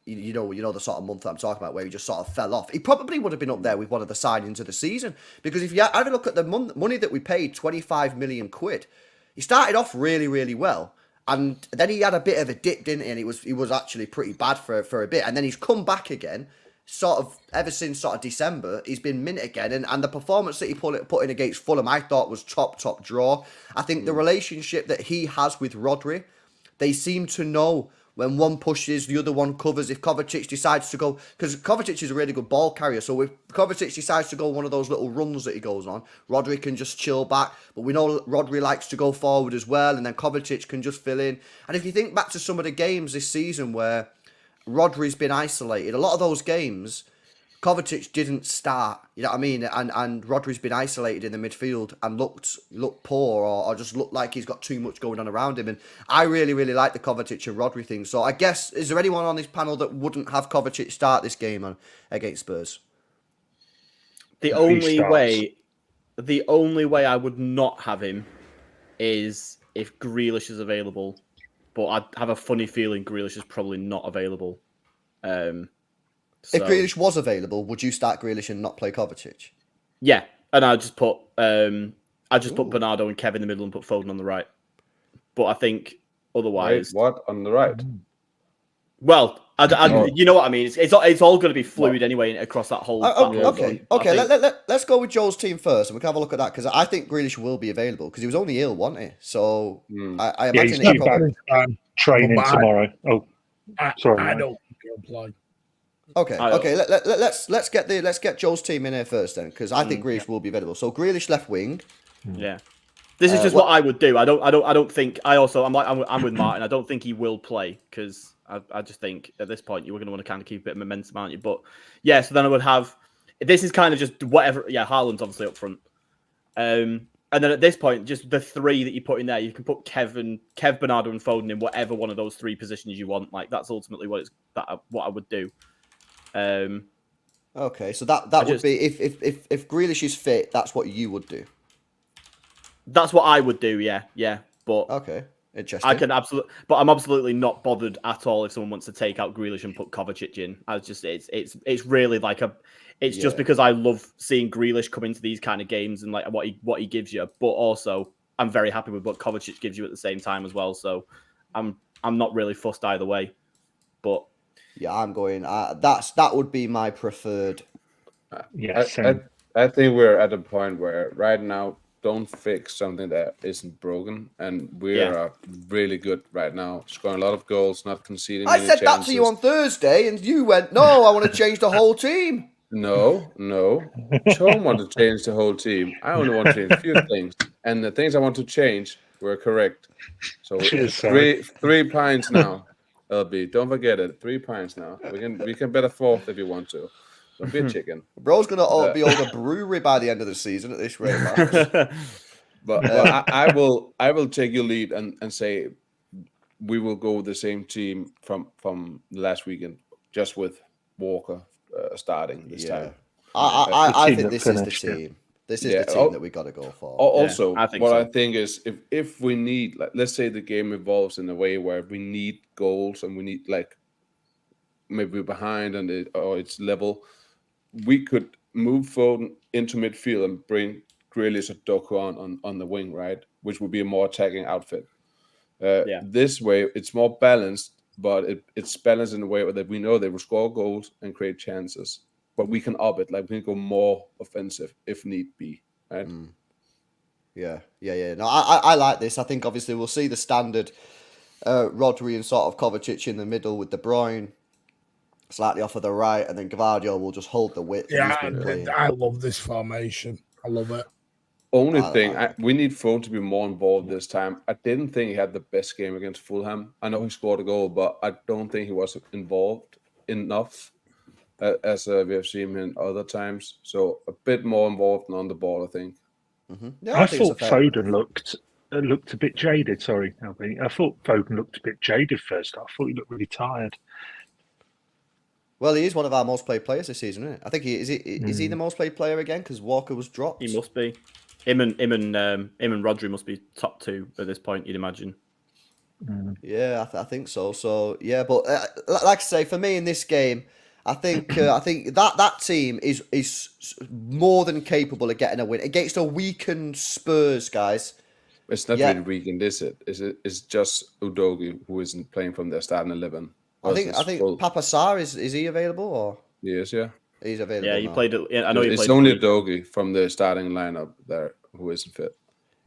you know the sort of month that I'm talking about where he just sort of fell off. He probably would have been up there with one of the signings of the season, because if you have a look at the money that we paid, 25 million quid, he started off really, really well. And then he had a bit of a dip, didn't he? And he was actually pretty bad for a bit. And then he's come back again, sort of ever since sort of December. He's been mint again. And the performance that he put in against Fulham, I thought was top draw. I think the relationship that he has with Rodri, they seem to know when one pushes, the other one covers. If Kovacic decides to go, because Kovacic is a really good ball carrier, so if Kovacic decides to go one of those little runs that he goes on, Rodri can just chill back. But we know Rodri likes to go forward as well, and then Kovacic can just fill in. And if you think back to some of the games this season where Rodri's been isolated, a lot of those games, Kovacic didn't start, you know what I mean? And Rodri's been isolated in the midfield and looked poor or just looked like he's got too much going on around him. And I really, really like the Kovacic and Rodri thing. So I guess, is there anyone on this panel that wouldn't have Kovacic start this game against Spurs? The only way I would not have him is if Grealish is available. But I have a funny feeling Grealish is probably not available. If Grealish was available, would you start Grealish and not play Kovacic? Yeah, and I just put Bernardo and Kev in the middle and put Foden on the right. But I think otherwise, Wait, what on the right? Well, you know what I mean. It's all going to be fluid anyway across that whole. Okay. Let's go with Joel's team first, and we can have a look at that, because I think Grealish will be available because he was only ill, wasn't he? So I imagine he's probably training tomorrow. Sorry, I don't think he'll play. Okay. Let's get Joel's team in here first then, because I think Grealish will be available. So Grealish left wing. Yeah, this is just what I would do. I don't think. I'm with Martin. I don't think he will play because I just think at this point you were going to want to kind of keep a bit of momentum, aren't you? But yeah, so then I would have. This is kind of just whatever. Yeah, Haaland's obviously up front. And then at this point, just the three that you put in there, you can put Kev, Bernardo, and Foden in whatever one of those three positions you want. Like that's ultimately what I would do. Okay, so that would be if Grealish is fit, that's what you would do. That's what I would do. Yeah. But okay, interesting. I'm absolutely not bothered at all if someone wants to take out Grealish and put Kovacic in. It's really like just because I love seeing Grealish come into these kind of games and like what he gives you, but also I'm very happy with what Kovacic gives you at the same time as well. So I'm not really fussed either way, but. Yeah, I'm going. That would be my preferred. Yes, I think we're at a point where right now don't fix something that isn't broken, and we are really good right now, scoring a lot of goals, not conceding. I said that to you on Thursday, and you went, "No, I want to change the whole team." No. Tom want to change the whole team. I only want to change a few things, and the things I want to change were correct. So three pints now. LB, don't forget it. 3 pints now. We can bet a fourth if you want to. Don't be a chicken. Bro's gonna be on the brewery by the end of the season at this rate, man. But I will take your lead and say we will go with the same team from last weekend, just with Walker starting this time. I think this is the team. This is the team that we got to go for. Also, I think is if we need, like, let's say the game evolves in a way where we need goals and we need, like, maybe we're behind and it's level, we could move Foden into midfield and bring Grealish or Doku on the wing, right? Which would be a more attacking outfit. This way, it's more balanced, but it's balanced in a way that we know they will score goals and create chances. But we can up it, like we can go more offensive if need be, right? Yeah. No, I like this. I think obviously we'll see the standard Rodri and sort of Kovacic in the middle with De Bruyne slightly off of the right, and then Gvardiol will just hold the width. Yeah, I love this formation. I love it. Only thing, we need Foden to be more involved this time. I didn't think he had the best game against Fulham. I know he scored a goal, but I don't think he was involved enough. As we have seen him in other times. So a bit more involved and on the ball, I think. Mm-hmm. Yeah, I thought Foden looked a bit jaded. Sorry, Albie. I thought Foden looked a bit jaded first half. I thought he looked really tired. Well, he is one of our most played players this season, isn't it? I think is he the most played player again? Because Walker was dropped. He must be. Him and Rodri must be top two at this point. You'd imagine. Yeah, I think so. So yeah, but like I say, for me in this game, I think that team is more than capable of getting a win against a weakened Spurs, guys. It's not Yeah. really weakened, is it? It's just Udogi who isn't playing from their starting 11. I think Papa Sarr is he available or Yes, yeah. he's available Yeah, now. you played it. Yeah, I know you It's played. only Udogi from the starting lineup there who isn't fit.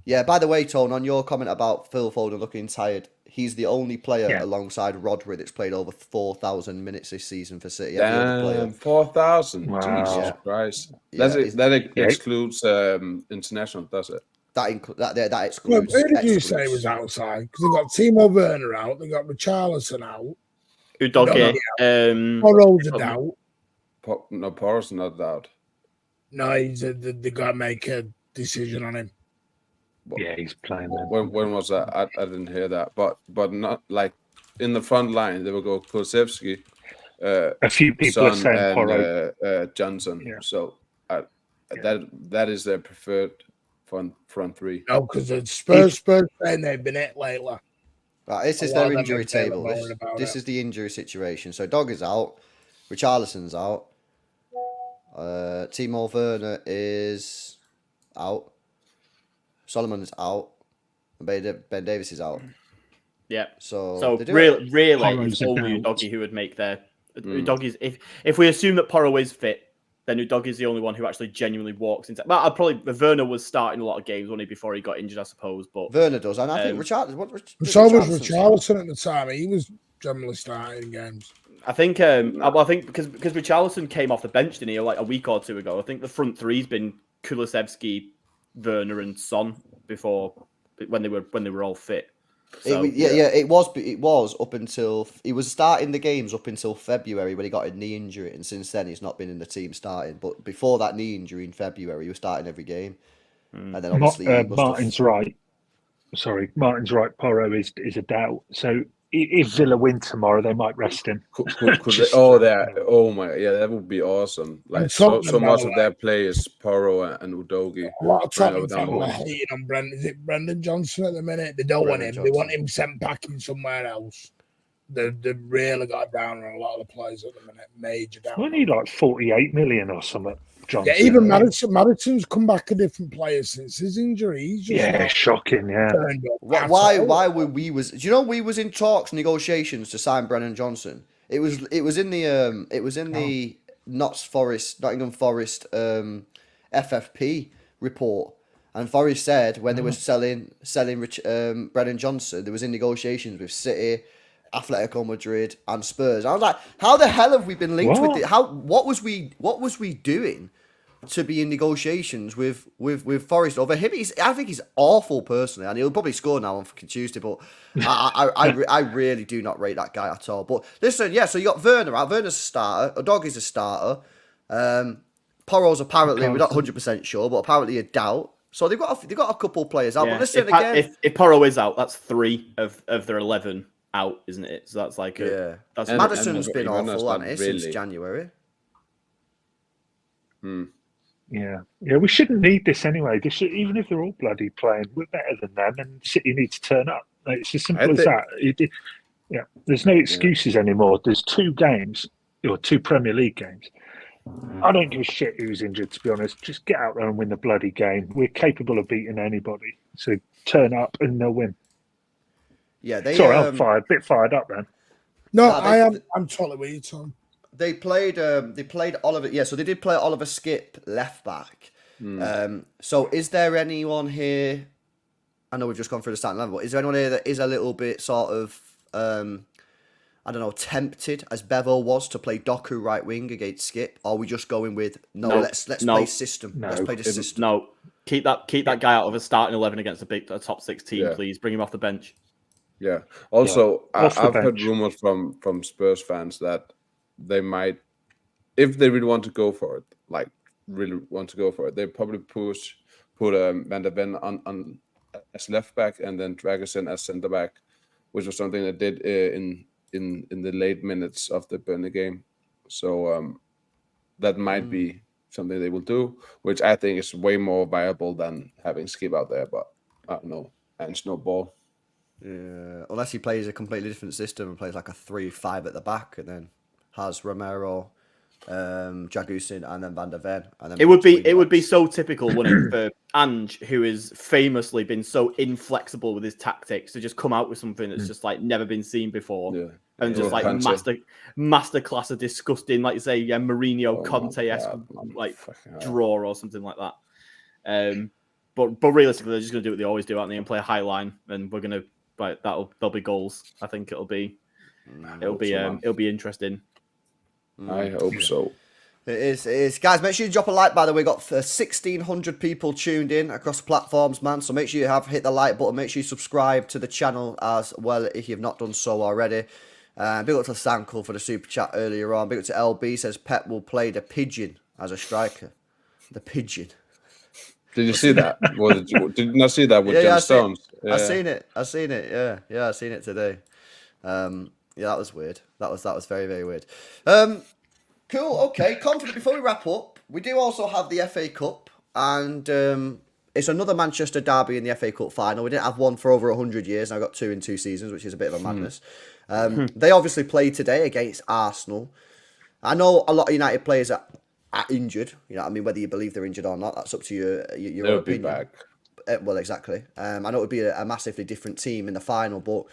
Yeah, by the way, Tone, on your comment about Phil Foden looking tired, he's the only player alongside Rodri that's played over 4,000 minutes this season for City. Every other player. Damn, 4,000. Wow. Jesus Yeah. Christ. Yeah, That excludes international, does it? That Well, excludes. who did you say was outside? Because they got Timo Werner out, they got Richarlison out, Udogie. Porro's a doubt. No, Porro's not out. No, they got to make a decision on him. Yeah, he's playing there. When was that? I didn't hear that. But not like in the front line, they will go Kulusevski, A few people are Son, saying and Porro. Johnson. Yeah. So that is their preferred front three. No, because the Spurs saying they've been hit lately. Right, this is their injury table. This is the injury situation. So Dog is out, Richarlison's out, Timo Werner is out, Solomon's out, and Ben Davis is out. Yeah. So really, Porro's it's only out. Udogie who would make their Udogie's. If we assume that Porro is fit, then Udogie's the only one who actually genuinely walks into. Well, Werner was starting a lot of games only before he got injured, I suppose. But Werner does, and I think Richarlison. So was Richarlison at the time. He was generally starting games. I think because Richarlison came off the bench, didn't he, like a week or two ago? I think the front three's been Kulusevski, Werner, and Son before when they were all fit. So, it was up until he was starting the games up until February when he got a knee injury, and since then he's not been in the team starting. But before that knee injury in February, he was starting every game, and then obviously Martin's right. Sorry, Martin's right. Porro is a doubt. So if Villa win tomorrow, they might rest him. Oh my, yeah, that would be awesome. Like so much of their play is Porro and Udogie. A lot of Tottenham fans are hating on Brendan. Is it Brendan Johnson at the minute? They don't want him. They want him sent packing somewhere else. They've really got down on a lot of the players at the minute. Major down. Wasn't he like 48 million or something? Johnson. Yeah, even Madison's come back a different player since his injury. He's just shocking. Yeah. Why were we was? Do you know we was in talks, negotiations to sign Brennan Johnson? It was in the Nottingham Forest FFP report, and Forest said when they were selling Brennan Johnson, there was in negotiations with City, Atletico Madrid, and Spurs. I was like, how the hell have we been linked with it? What was we doing to be in negotiations with Forest over him? I think he's awful personally, and he'll probably score now on fucking Tuesday. But I really do not rate that guy at all. But listen, yeah. So you got Werner out. Werner's a starter. Udogie's a starter. Porro's apparently we're not 100% sure, but apparently a doubt. So they've got a couple players out. Yeah. But listen again, if Porro is out, that's 3 of their 11 out, isn't it? So that's like that's Madison's been awful, hasn't he, since January. Yeah, we shouldn't need this anyway. Even if they're all bloody playing, we're better than them, and City need to turn up. It's as simple as that. There's no excuses anymore. There's 2 games, or 2 Premier League games. I don't give a shit who's injured, to be honest. Just get out there and win the bloody game. We're capable of beating anybody. So turn up and they'll win. Yeah, Sorry, I'm a bit fired up then. No, I'm totally with you, Tom. They played Oliver. Yeah, so they did play Oliver Skip left back. So is there anyone here? I know we've just gone through the starting level. Is there anyone here that is a little bit sort of I don't know, tempted as Bevo was to play Doku right wing against Skip? Or are we just going with let's play system. No. Let's play the system. No, keep that guy out of a starting 11 against a top 6 team, please. Bring him off the bench. Yeah. Also, I've heard rumors from Spurs fans that they might, if they really want to go for it, they probably put Van der Ven on as left back and then Dragusin as centre back, which was something they did in the late minutes of the Burnley game. So that might be something they will do, which I think is way more viable than having Skip out there. But I don't know, and it's no ball. Yeah, unless he plays a completely different system and plays like a 3-5 at the back, and then has Romero, Jagusin, and then Van der Ven. And then It would be wing-backs. so typical, wouldn't it, for Ange, who has famously been so inflexible with his tactics, to just come out with something that's just like never been seen before, and just like master class of disgusting, like you say, Mourinho Conte-esque like draw or something like that. But realistically, they're just going to do what they always do, aren't they, and play a high line, and we're going to there'll be goals. I think it'll be interesting. I hope so. It is. Guys, make sure you drop a like, by the way. We've got 1,600 people tuned in across platforms, man. So make sure you hit the like button. Make sure you subscribe to the channel as well if you've not done so already. Big up to Sankel for the super chat earlier on. Big up to LB, says Pep will play the pigeon as a striker. The pigeon. Did you see that? Did you not see that with John Stones? Yeah. I seen it. Yeah, I seen it today. Yeah, that was weird. That was very, very weird. Cool. Okay, confident. Before we wrap up, we do also have the FA Cup, and it's another Manchester derby in the FA Cup final. We didn't have one for over 100 years. And I got 2 in 2 seasons, which is a bit of a madness. They obviously played today against Arsenal. I know a lot of United players are injured. You know what I mean? Whether you believe they're injured or not, that's up to your They'll opinion. be back. Well, exactly. I know it would be a massively different team in the final, but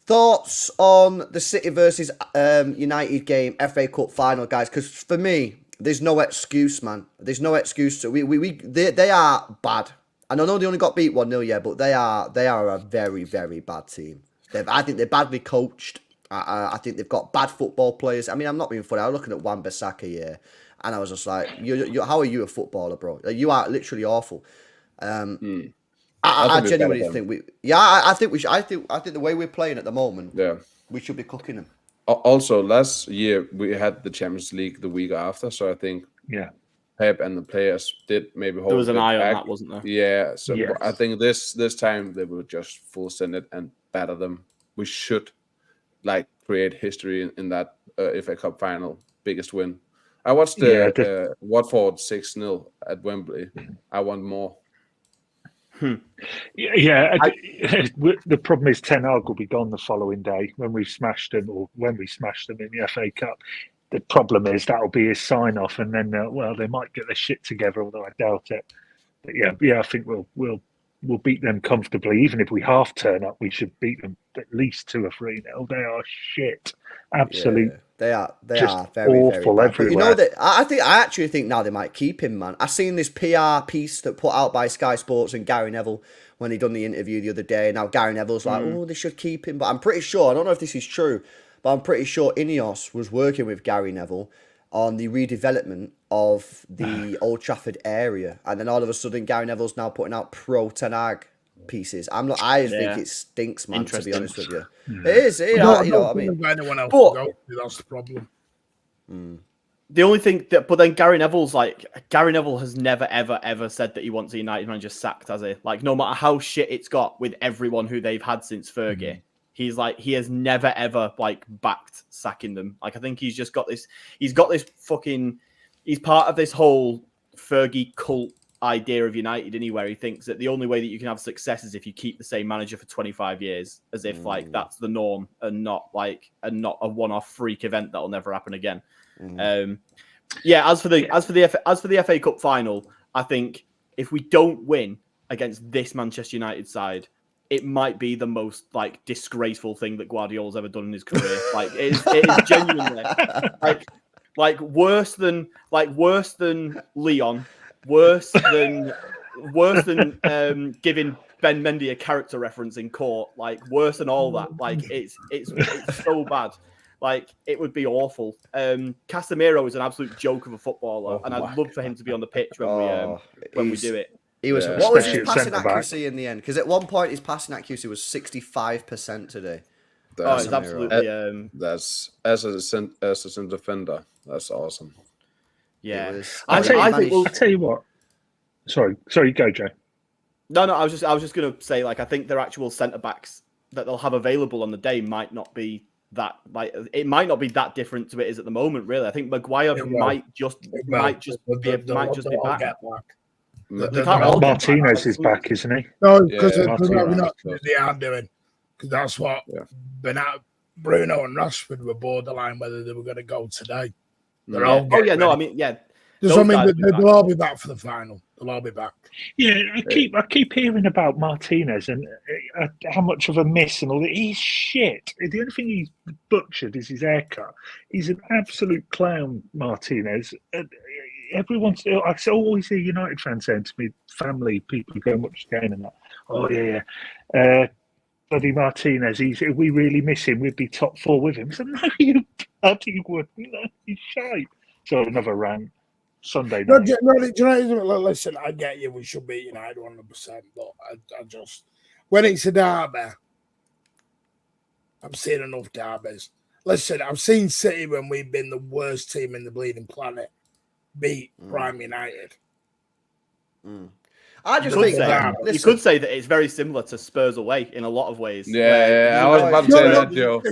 thoughts on the City versus United game, FA Cup final, guys? Because for me, there's no excuse, man. There's no excuse. They are bad. And I know they only got beat 1-0, yeah, but they are a very, very bad team. I think they're badly coached. I think they've got bad football players. I mean, I'm not being funny. I was looking at Wan-Bissaka here, and I was just like, how are you a footballer, bro? Like, you are literally awful. I genuinely think I think the way we're playing at the moment, we should be cooking them. Also, last year we had the Champions League the week after, so I think Pep and the players did maybe hold. There was an eye back. on that, wasn't there? Yeah, so I think this time they will just full send it and batter them. We should create history in that FA Cup final, biggest win. I watched the Watford 6-0 at Wembley. I want more. Yeah. The problem is Ten Hag will be gone the following day when we smashed them in the FA Cup. The problem is that'll be his sign off, and then they might get their shit together, although I doubt it. But yeah, I think we'll beat them comfortably. Even if we half turn up, we should beat them at least 2 or 3-0. They are shit, absolute. Yeah, they are very, awful very bad. everywhere. But you know that I actually think now they might keep him, man. I seen this PR piece that put out by Sky Sports and Gary Neville when he done the interview the other day. Now Gary Neville's like, oh, they should keep him, but I'm pretty sure, I don't know if this is true, but I'm pretty sure Ineos was working with Gary Neville on the redevelopment of the Old Trafford area, and then all of a sudden Gary Neville's now putting out pro Ten Hag pieces. I think it stinks, man. To be honest with you, it is. I mean, anyone else that's the problem. The only thing but then Gary Neville has never ever said that he wants a United manager sacked, has he? Like, no matter how shit it's got with everyone who they've had since Fergie. He has never ever backed sacking them. I think he's just got this. He's got this fucking. He's part of this whole Fergie cult idea of United, anywhere he thinks that the only way that you can have success is if you keep the same manager for 25 years, as if that's the norm and not a one-off freak event that'll never happen again. As for the FA Cup final, I think if we don't win against this Manchester United side, it might be the most disgraceful thing that Guardiola's ever done in his career. It is genuinely worse than Leon, worse than giving Ben Mendy a character reference in court. Worse than all that. It's so bad. It would be awful. Casemiro is an absolute joke of a footballer, and I'd love for him to be on the pitch when we do it. He was. What was his passing accuracy in the end? Because at one point his passing accuracy was 65% today. That's absolutely. That's as a centre defender. That's awesome. Yeah, I'll tell you what. Sorry, go, Jay. No. I was just going to say, I think their actual centre backs that they'll have available on the day might not be that it might not be that different to it is at the moment. Really, I think Maguire might just be back. Martinez is back, isn't he? No, because they are doing. because that's what Bruno and Rashford were borderline whether they were going to go today. They're all Oh yeah, getting no, I ready. mean, yeah. Does those that mean guys that will be back. they'll all be back for the final? They'll all be back. Yeah, I keep hearing about Martinez and how much of a miss and all that. He's shit. The only thing he's butchered is his haircut. He's an absolute clown, Martinez. Everyone's. I always hear United fans saying to me, family people who go and watch the game and that. Oh yeah. Bloody Martinez, we really miss him. We'd be top 4 with him. I said, no, you bloody wouldn't. No, he's shite. So another rant. Sunday night. Listen, I get you. We should beat United 100%. But I just, when it's a derby, I've seen enough derbies. Listen, I've seen City when we've been the worst team in the bleeding planet beat Prime United. I just think you could say that it's very similar to Spurs away in a lot of ways. Yeah, I was about to say that, Joe.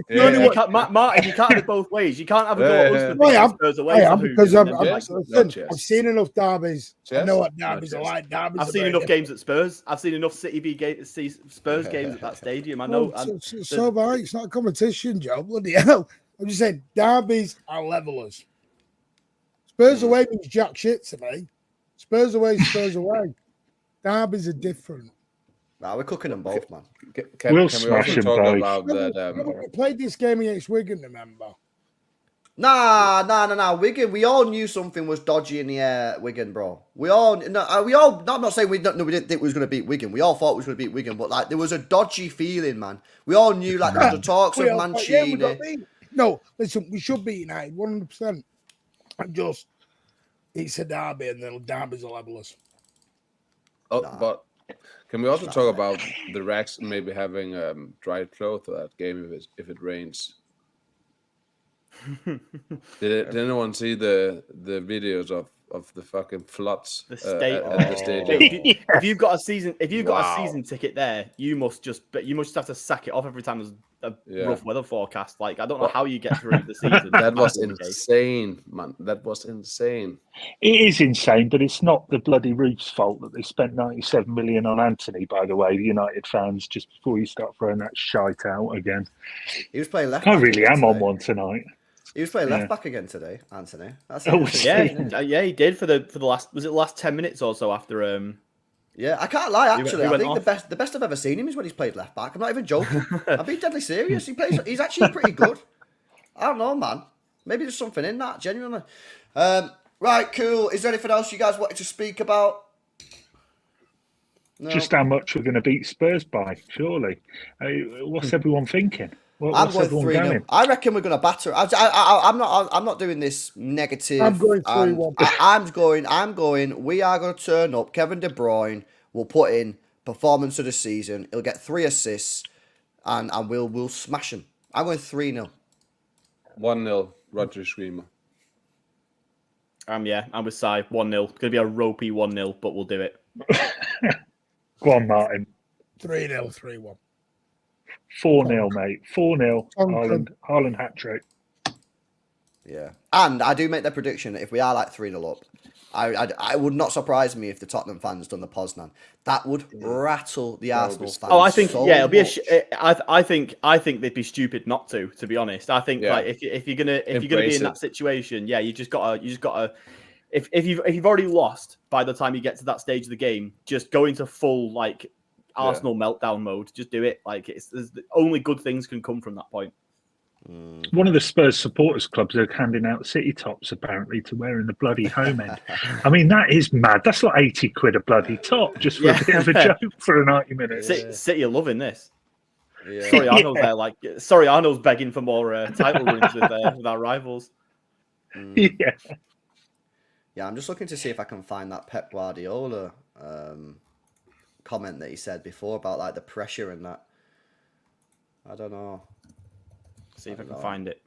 Martin, you can't have it both ways. You can't have a go at us for Spurs away. Because I've seen enough derbies. I know what derbies are like. Derbies I've seen enough games at Spurs. I've seen enough Spurs games at that stadium. I know. So bad. It's not a competition, Joe. Bloody hell. I'm just saying, derbies are levelers. Spurs away means jack shit to me. Spurs away, Spurs away. Derbies are different. Nah, we're cooking them both, man. Can we also talk about that? We played this game against Wigan, remember? Nah. Wigan, we all knew something was dodgy in the air, Wigan, bro. I'm not saying we didn't think we was going to beat Wigan. We all thought we was going to beat Wigan, but like there was a dodgy feeling, man. We all knew like there was the talks of Mancini. No, listen, we should beat United 100%. It's a derby, and then derbies are levelers. But can we also talk about the Rex maybe having dry clothes for that game if it rains? Did anyone see the videos of the fucking floods the state at the stadium? If you've got a season ticket there, you must just have to sack it off every time there's a rough weather forecast. Like I don't know how you get through the season. That was insane, man. That was insane. It is insane, but it's not the bloody roof's fault that they spent 97 million on Anthony. By the way, the United fans, just before you start throwing that shite out again. He was playing left. I really am on one tonight. He was playing left back again today, Anthony. That's yeah, he did for the last 10 minutes or so after. Yeah, I can't lie. Actually, I think the best I've ever seen him is when he's played left back. I'm not even joking. I'm being deadly serious. He's actually pretty good. I don't know, man. Maybe there's something in that. Genuinely. Right, cool. Is there anything else you guys wanted to speak about? No. Just how much we're going to beat Spurs by, surely. What's everyone thinking? I'm going 3-0. I reckon we're going to batter. I'm not doing this negative. I'm going 3-1. I'm going. We are going to turn up. Kevin De Bruyne will put in performance of the season. He'll get 3 assists, and we'll smash him. I'm going 3-0. 1-0. Roger Screamer. I'm with Si. 1-0. It's going to be a ropey 1-0, but we'll do it. Go on, Martin. 3-0, 3-1. 4-0, mate. 4-0. Haaland hat-trick. Yeah. And I do make the prediction that if we are like 3-0 up, I would not surprise me if the Tottenham fans done the Poznan. That would rattle the Arsenal fans. Oh, I think it'll be much. I think they'd be stupid not to be honest. I think like if you're gonna be in that situation, you just gotta if you've already lost by the time you get to that stage of the game, just go into full like Arsenal meltdown mode. Just do it. Like only good things can come from that point. One of the Spurs supporters clubs are handing out city tops apparently to wear in the bloody home end. I mean, that is mad. That's like 80 quid a bloody top just for a bit of a joke for 90 minutes. City are loving this. Yeah. Sorry, Arnold's begging for more title wins with our rivals. Yeah. Yeah, I'm just looking to see if I can find that Pep Guardiola comment that he said before about like the pressure and that. I don't know. See if I can find it.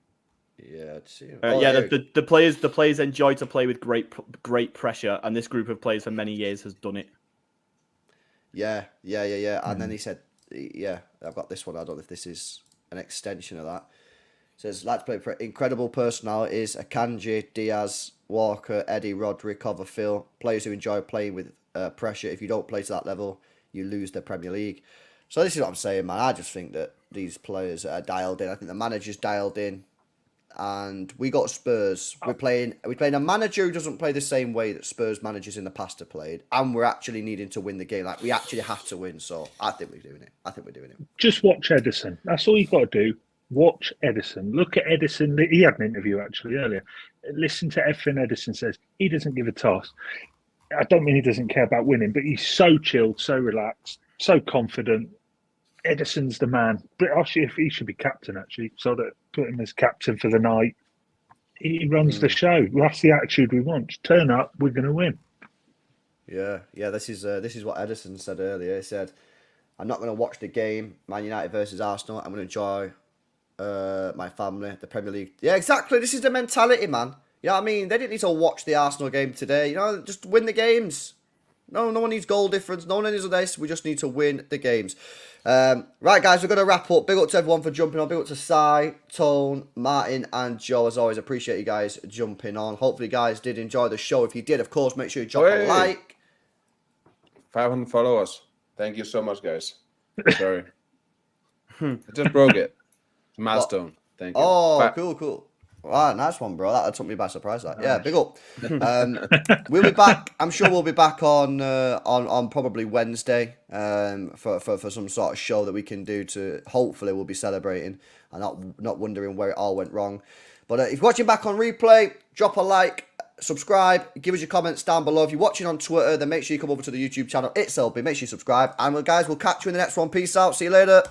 Yeah, see. The players enjoy to play with great pressure, and this group of players for many years has done it. Yeah. And then he said, I've got this one. I don't know if this is an extension of that. It says, like to play for incredible personalities, Akanji, Diaz, Walker, Eddie, Rodri, Coverfield, players who enjoy playing with pressure. If you don't play to that level, you lose the Premier League. So this is what I'm saying, man. I just think that these players are dialed in. I think the manager's dialed in. And we got Spurs. We're playing a manager who doesn't play the same way that Spurs managers in the past have played, and we're actually needing to win the game. Like we actually have to win. So I think we're doing it. Just watch Edison. That's all you got to do. Watch Edison. Look at Edison. He had an interview actually earlier. Listen to everything Edison says. He doesn't give a toss. I don't mean he doesn't care about winning, but he's so chilled, so relaxed, so confident. Edison's the man. But actually, if he should be captain, actually, so that put him as captain for the night. He runs the show. That's the attitude we want. Just turn up, we're going to win. Yeah. This is what Edison said earlier. He said, "I'm not going to watch the game, Man United versus Arsenal. I'm going to enjoy my family, the Premier League." Yeah, exactly. This is the mentality, man. You know what I mean? They didn't need to watch the Arsenal game today. You know, just win the games. No one needs goal difference. No one needs this. We just need to win the games. Right, guys, we're going to wrap up. Big up to everyone for jumping on. Big up to Si, Tone, Martin, and Joe. As always, appreciate you guys jumping on. Hopefully, you guys did enjoy the show. If you did, of course, make sure you drop a like. 500 followers. Thank you so much, guys. Sorry. I just broke it. It's a milestone. Thank you. Oh, cool. Wow, nice one, bro. That took me by surprise. That. Nice. Yeah, big up. We'll be back. I'm sure we'll be back on probably Wednesday for some sort of show that we can do to hopefully we'll be celebrating and not wondering where it all went wrong. But if you're watching back on replay, drop a like, subscribe, give us your comments down below. If you're watching on Twitter, then make sure you come over to the YouTube channel. It's LB. Make sure you subscribe. And guys, we'll catch you in the next one. Peace out. See you later.